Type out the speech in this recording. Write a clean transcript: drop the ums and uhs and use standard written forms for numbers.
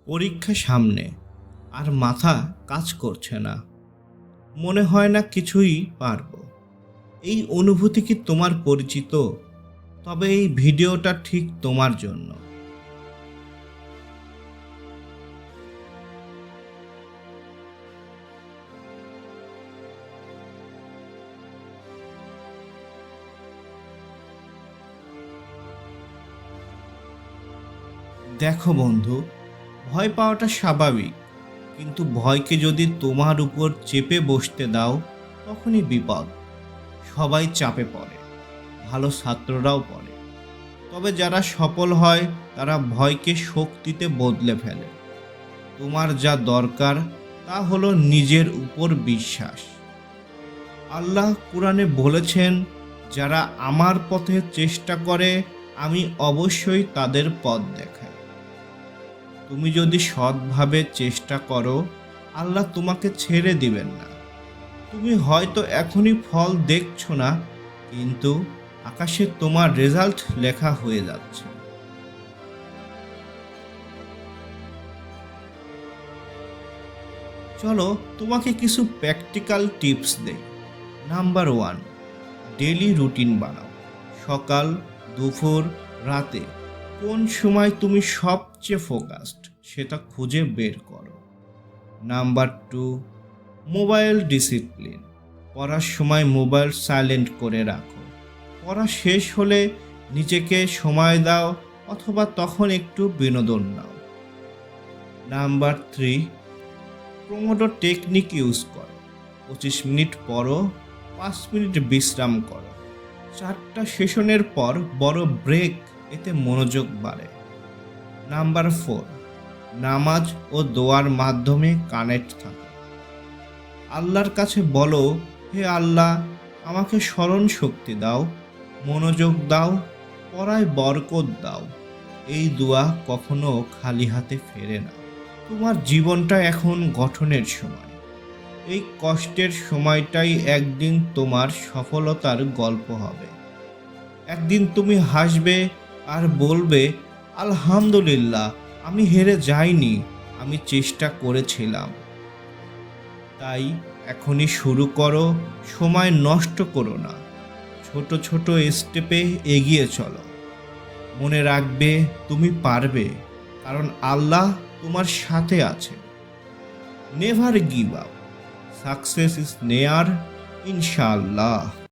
পরীক্ষা সামনে, আর মাথা কাজ করছে না। মনে হয় না কিছুই পারবো। এই অনুভূতি কি তোমার পরিচিত? তবে এই ভিডিওটা ঠিক তোমার জন্য। দেখো বন্ধু, ভয় পাওয়াটা স্বাভাবিক, কিন্তু ভয়কে যদি তোমার উপর চেপে বসতে দাও, তখনই বিপদ। সবাই চাপে পড়ে, ভালো ছাত্ররাও পড়ে। তবে যারা সফল হয় তারা ভয়কে শক্তিতে বদলে ফেলে। তোমার যা দরকার তা হলো নিজের উপর বিশ্বাস। আল্লাহ কুরআনে বলেছেন, যারা আমার পথে চেষ্টা করে আমি অবশ্যই তাদের পথ দেখাই। তুমি যদি সৎভাবে চেষ্টা করো, আল্লাহ তোমাকে ছেড়ে দিবেন না। তুমি হয়তো এখনই ফল দেখছো না, কিন্তু আকাশে তোমার রেজাল্ট লেখা হয়ে যাচ্ছে। চলো তোমাকে কিছু প্র্যাকটিক্যাল টিপস দেই। নাম্বার 1, ডেলি রুটিন বানাও। সকাল, দুপুর, রাতে কোন সময় তুমি সবচেয়ে ফোকাসড সেটা খুঁজে বের করো। Number 2, mobile discipline. পড়ার সময় মোবাইল সাইলেন্ট করে রাখো। পড়া শেষ হলে নিজেকে সময় দাও, অথবা তখন একটু বিনোদন নাও। নাম্বার 3, প্রোমোডো টেকনিক ইউজ করো। 25 মিনিট পড়ো, 5 মিনিট বিশ্রাম করো। 4টা সেশনের পর বড় ব্রেক, এতে মনোযোগ বাড়ে। নাম্বার 4, নামাজ ও দোয়ার মাধ্যমে কানেক্ট থাকো। আল্লাহর কাছে বলো, হে আল্লাহ, আমাকে স্মরণ শক্তি দাও, মনোযোগ দাও, পড়ায় বরকত দাও। এই দোয়া কখনো খালি হাতে ফেরে না। তোমার জীবনটা এখন গঠনের সময়। এই কষ্টের সময়টাই একদিন তোমার সফলতার গল্প হবে। একদিন তুমি হাসবে আর বলবে, আলহামদুলিল্লাহ, আমি হেরে যাইনি, আমি চেষ্টা করেছিলাম। তাই এখনই শুরু করো, সময় নষ্ট করো না। ছোট ছোট স্টেপে এগিয়ে চলো। মনে রাখবে, তুমি পারবে, কারণ আল্লাহ তোমার সাথে আছে। Never give up, success is নেয়ার, ইনশাআল্লাহ।